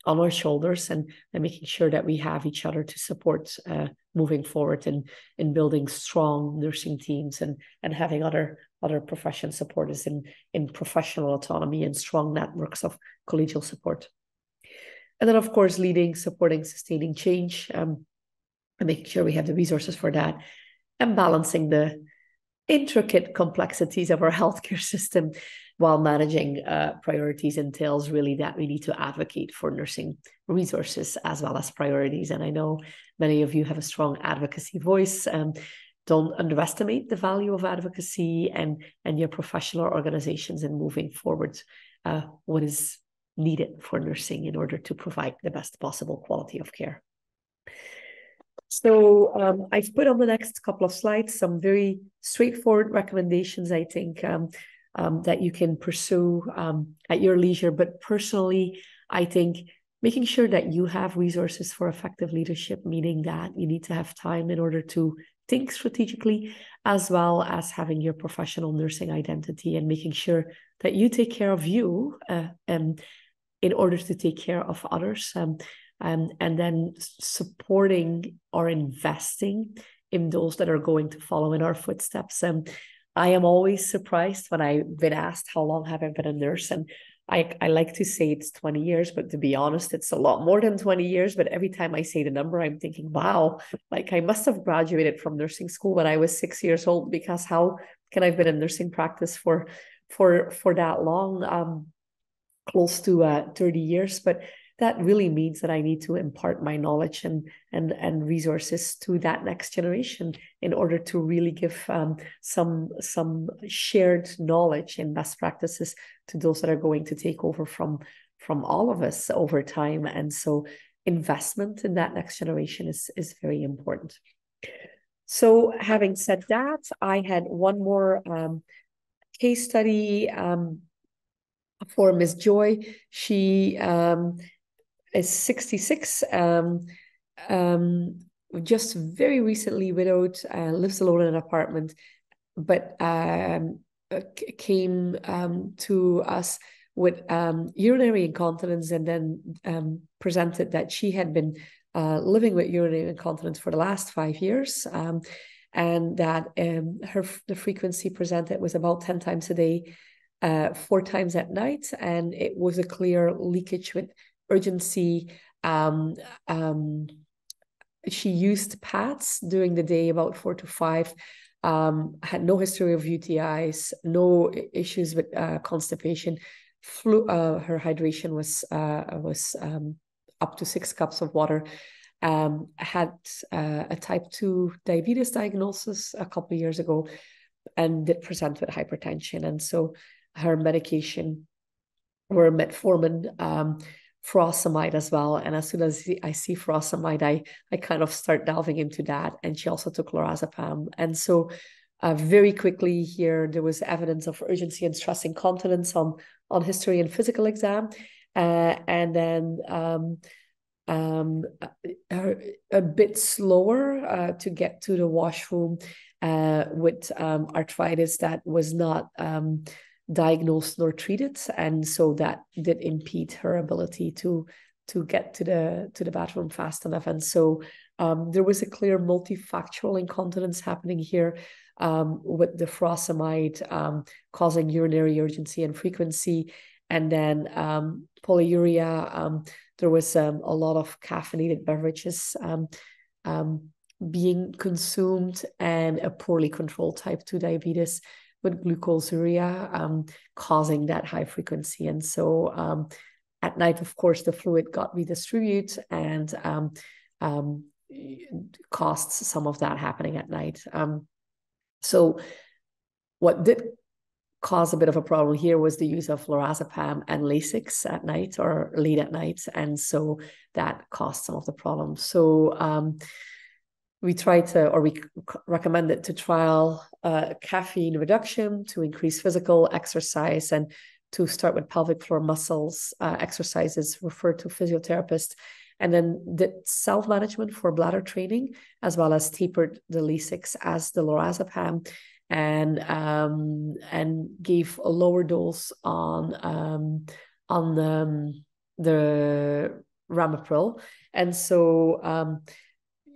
on our shoulders and making sure that we have each other to support moving forward in building strong nursing teams and having other profession supporters in professional autonomy and strong networks of collegial support. And then, of course, leading, supporting, sustaining change, and making sure we have the resources for that, and balancing the intricate complexities of our healthcare system while managing priorities entails really that we need to advocate for nursing resources as well as priorities. And I know many of you have a strong advocacy voice. Don't underestimate the value of advocacy and your professional organizations in moving forward what is needed for nursing in order to provide the best possible quality of care. So I've put on the next couple of slides some very straightforward recommendations, I think, that you can pursue at your leisure. But personally, I think making sure that you have resources for effective leadership, meaning that you need to have time in order to think strategically, as well as having your professional nursing identity and making sure that you take care of you in order to take care of others. And then supporting or investing in those that are going to follow in our footsteps. I am always surprised when I've been asked how long have I been a nurse, and I like to say it's 20 years, but to be honest, it's a lot more than 20 years. But every time I say the number, I'm thinking, wow, like I must have graduated from nursing school when I was 6 years old, because how can I have been in nursing practice for that long, close to 30 years? But that really means that I need to impart my knowledge and resources to that next generation in order to really give some shared knowledge and best practices to those that are going to take over from all of us over time. And so investment in that next generation is very important. So having said that, I had one more case study for Ms. Joy. She is 66, just very recently widowed, lives alone in an apartment, but came to us with urinary incontinence, and then presented that she had been living with urinary incontinence for the last 5 years, and that the frequency presented was about 10 times a day, 4 times at night, and it was a clear leakage with urgency. She used pads during the day, about 4 to 5. Had no history of UTIs, no issues with constipation. Her hydration was up to 6 cups of water. Had a type 2 diabetes diagnosis a couple of years ago, and did present with hypertension. And so her medication were metformin, furosemide as well. And as soon as I see furosemide, I kind of start delving into that. And she also took lorazepam. And so very quickly here, there was evidence of urgency and stress incontinence on history and physical exam. And then a bit slower to get to the washroom with arthritis that was not diagnosed nor treated, and so that did impede her ability to get to the bathroom fast enough. And so there was a clear multifactorial incontinence happening here, with the furosemide causing urinary urgency and frequency, and then polyuria. There was a lot of caffeinated beverages being consumed, and a poorly controlled type 2 diabetes with glucosuria causing that high frequency. And so at night, of course, the fluid got redistributed, and caused some of that happening at night. So what did cause a bit of a problem here was the use of lorazepam and Lasix at night or late at night. And so that caused some of the problems. So we recommended to trial caffeine reduction to increase physical exercise, and to start with pelvic floor muscles exercises, refer to physiotherapists, and then did self-management for bladder training, as well as tapered the Lasix as the lorazepam, and gave a lower dose on the ramipril. And so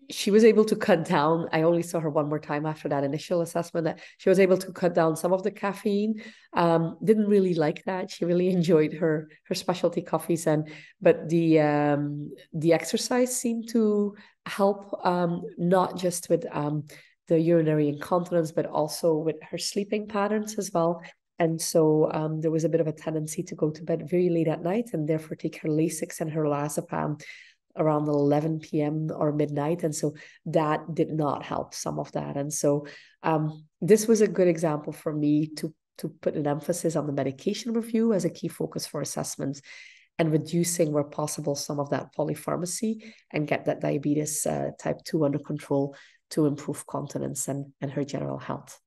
she was able to cut down. I only saw her one more time after that initial assessment, that she was able to cut down some of the caffeine. Didn't really like that. She really enjoyed her specialty coffees, but the exercise seemed to help, not just with the urinary incontinence, but also with her sleeping patterns as well. And so there was a bit of a tendency to go to bed very late at night, and therefore take her Lasix and her lorazepam around 11 p.m. or midnight. And so that did not help some of that. And so this was a good example for me to put an emphasis on the medication review as a key focus for assessments, and reducing where possible some of that polypharmacy, and get that diabetes type 2 under control to improve continence and her general health.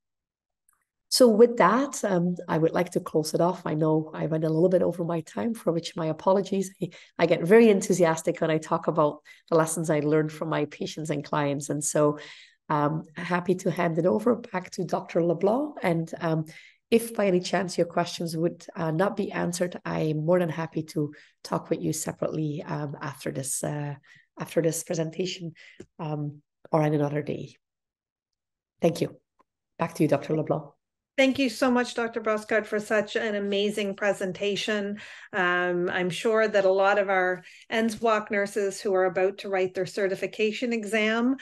So with that, I would like to close it off. I know I went a little bit over my time, for which my apologies. I get very enthusiastic when I talk about the lessons I learned from my patients and clients. And so happy to hand it over back to Dr. LeBlanc. And if by any chance your questions would not be answered, I'm more than happy to talk with you separately after this presentation, or on another day. Thank you. Back to you, Dr. LeBlanc. Thank you so much, Dr. Boscart, for such an amazing presentation. I'm sure that a lot of our NSWOCC nurses who are about to write their certification exam,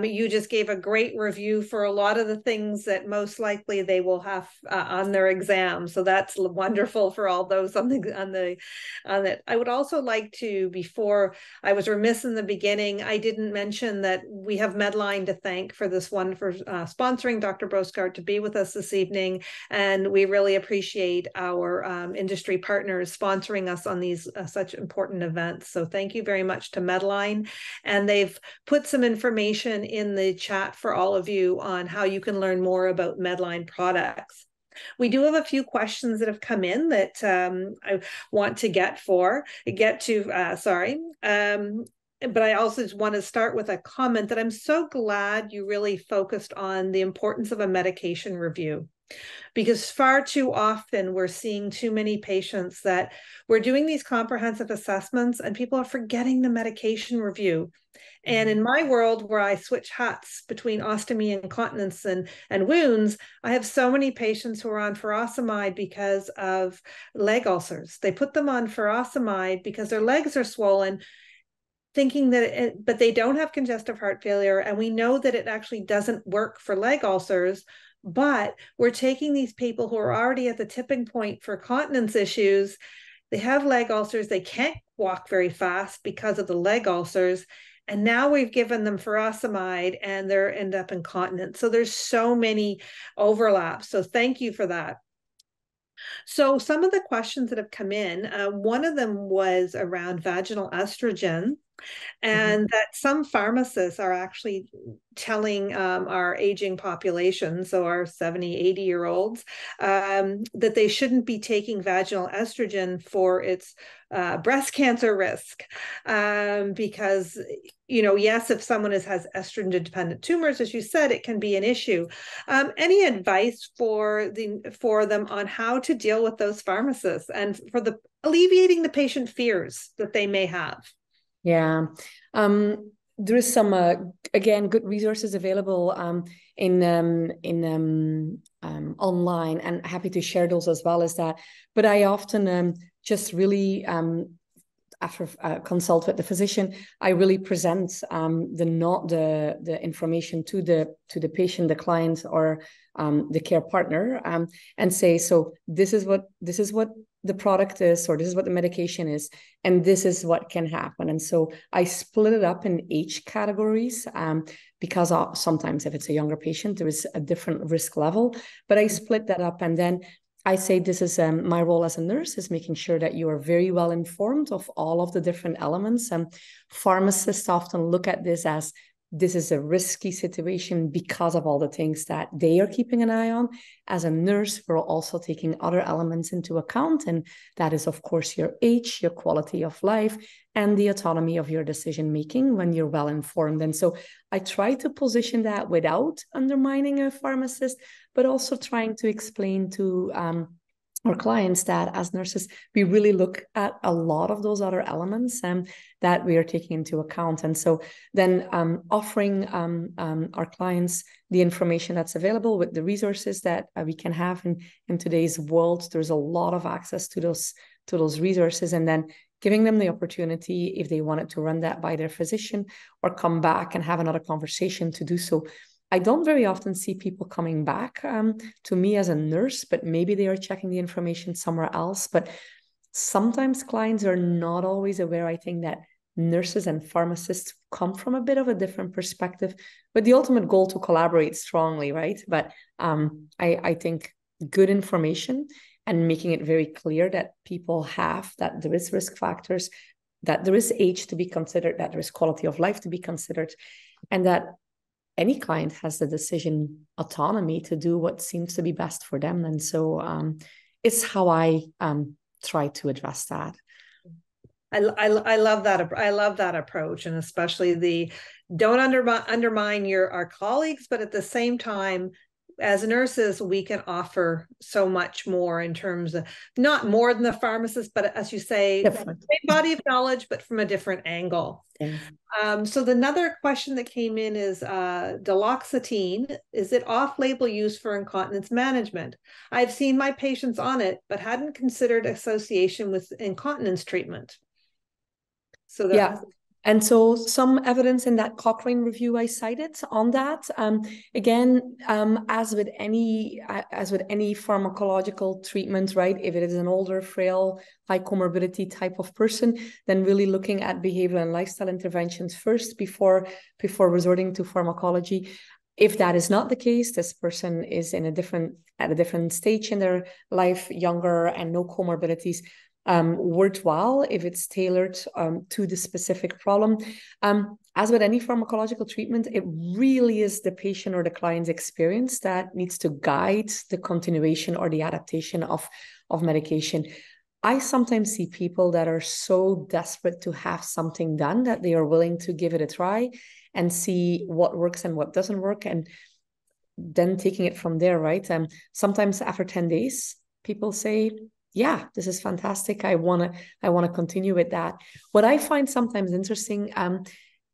you just gave a great review for a lot of the things that most likely they will have on their exam. So that's wonderful for all those on it. I would also like to, before I was remiss in the beginning, I didn't mention that we have Medline to thank for this one, for sponsoring Dr. Boscart to be with us this evening. evening. And we really appreciate our industry partners sponsoring us on these such important events. So thank you very much to Medline. And they've put some information in the chat for all of you on how you can learn more about Medline products. We do have a few questions that have come in that I want to get to, sorry. But I also just want to start with a comment that I'm so glad you really focused on the importance of a medication review, because far too often we're seeing too many patients that we're doing these comprehensive assessments and people are forgetting the medication review. And in my world, where I switch hats between ostomy and continence and wounds, I have so many patients who are on furosemide because of leg ulcers. They put them on furosemide because their legs are swollen, thinking that but they don't have congestive heart failure. And we know that it actually doesn't work for leg ulcers, but we're taking these people who are already at the tipping point for continence issues. They have leg ulcers. They can't walk very fast because of the leg ulcers. And now we've given them furosemide and they end up incontinent. So there's so many overlaps. So thank you for that. So some of the questions that have come in, one of them was around vaginal estrogen, and that some pharmacists are actually telling our aging population, so our 70, 80-year-olds, that they shouldn't be taking vaginal estrogen for its breast cancer risk, because, you know, yes, if someone has estrogen-dependent tumors, as you said, it can be an issue. Any advice for them on how to deal with those pharmacists and for alleviating the patient fears that they may have? Yeah, there is some again good resources available in online, and happy to share those as well as that. But I often just really after consult with the physician, I really present the information to the patient, the client, or the care partner, and say, so this is what the product is, or this is what the medication is, and this is what can happen. And so I split it up in age categories, because sometimes if it's a younger patient, there is a different risk level, but I split that up. And then I say, this is my role as a nurse, is making sure that you are very well informed of all of the different elements. And pharmacists often look at this as, this is a risky situation because of all the things that they are keeping an eye on. As a nurse, we're also taking other elements into account. And that is, of course, your age, your quality of life, and the autonomy of your decision-making when you're well informed. And so I try to position that without undermining a pharmacist, but also trying to explain to our clients that as nurses, we really look at a lot of those other elements that we are taking into account. And so then offering our clients the information that's available with the resources that we can have in today's world. There's a lot of access to those resources, and then giving them the opportunity, if they wanted to run that by their physician or come back and have another conversation, to do so. I don't very often see people coming back to me as a nurse, but maybe they are checking the information somewhere else. But sometimes clients are not always aware, I think, that nurses and pharmacists come from a bit of a different perspective, with the ultimate goal to collaborate strongly, right? But I think good information and making it very clear that people have, that there is risk factors, that there is age to be considered, that there is quality of life to be considered, and that any client has the decision autonomy to do what seems to be best for them. And so it's how I try to address that. I love that. I love that approach, and especially the don't undermine our colleagues, but at the same time, as nurses, we can offer so much more in terms of not more than the pharmacist, but as you say, same body of knowledge, but from a different angle. Yes. So another question that came in is duloxetine. Is it off-label use for incontinence management? I've seen my patients on it, but hadn't considered association with incontinence treatment. So yeah. And so some evidence in that Cochrane review I cited on that. Again, as with any pharmacological treatment, right? If it is an older, frail, high comorbidity type of person, then really looking at behavioral and lifestyle interventions first before resorting to pharmacology. If that is not the case, this person is at a different stage in their life, younger and no comorbidities, worthwhile if it's tailored to the specific problem. As with any pharmacological treatment, it really is the patient or the client's experience that needs to guide the continuation or the adaptation of medication. I sometimes see people that are so desperate to have something done that they are willing to give it a try and see what works and what doesn't work, and then taking it from there, right? Sometimes after 10 days, people say, yeah, this is fantastic. I want to continue with that. What I find sometimes interesting,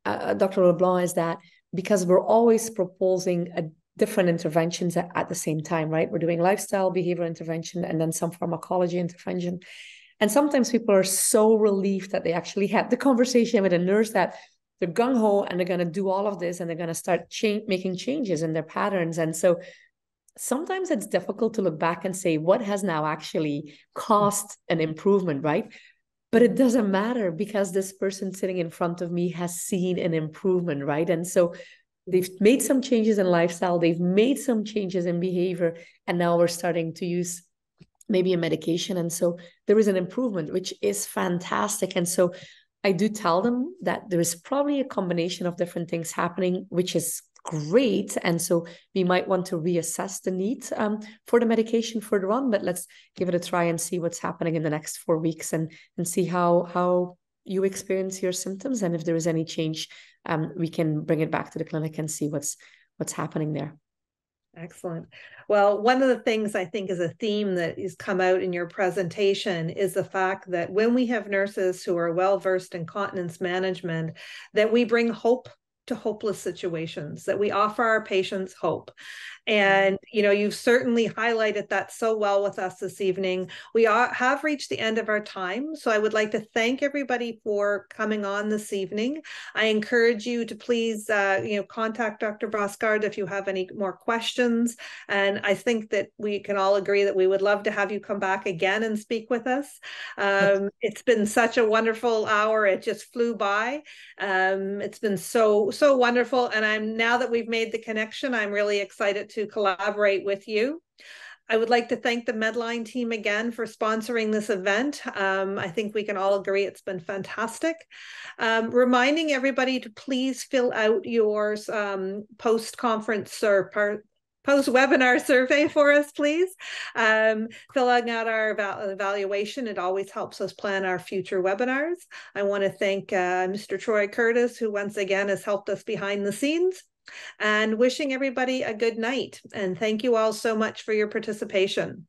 Dr. LeBlanc, is that because we're always proposing different interventions at the same time, right? We're doing lifestyle behavior intervention and then some pharmacology intervention. And sometimes people are so relieved that they actually had the conversation with a nurse that they're gung-ho and they're going to do all of this and they're going to start making changes in their patterns. And so sometimes it's difficult to look back and say, what has now actually caused an improvement, right? But it doesn't matter because this person sitting in front of me has seen an improvement, right? And so they've made some changes in lifestyle, they've made some changes in behavior, and now we're starting to use maybe a medication. And so there is an improvement, which is fantastic. And so I do tell them that there is probably a combination of different things happening, which is great. And so we might want to reassess the need for the medication further on, but let's give it a try and see what's happening in the next 4 weeks and see how you experience your symptoms. And if there is any change, we can bring it back to the clinic and see what's happening there. Excellent. Well, one of the things I think is a theme that has come out in your presentation is the fact that when we have nurses who are well-versed in continence management, that we bring hope to hopeless situations, that we offer our patients hope. And, you've certainly highlighted that so well with us this evening. We have reached the end of our time. So I would like to thank everybody for coming on this evening. I encourage you to please, contact Dr. Boscart if you have any more questions. And I think that we can all agree that we would love to have you come back again and speak with us. It's been such a wonderful hour. It just flew by. It's been so wonderful. And now that we've made the connection, I'm really excited to collaborate with you. I would like to thank the Medline team again for sponsoring this event. I think we can all agree it's been fantastic. Reminding everybody to please fill out your post-conference or post-webinar survey for us, please. Filling out our evaluation, it always helps us plan our future webinars. I want to thank Mr. Troy Curtis, who once again has helped us behind the scenes, and wishing everybody a good night. And thank you all so much for your participation.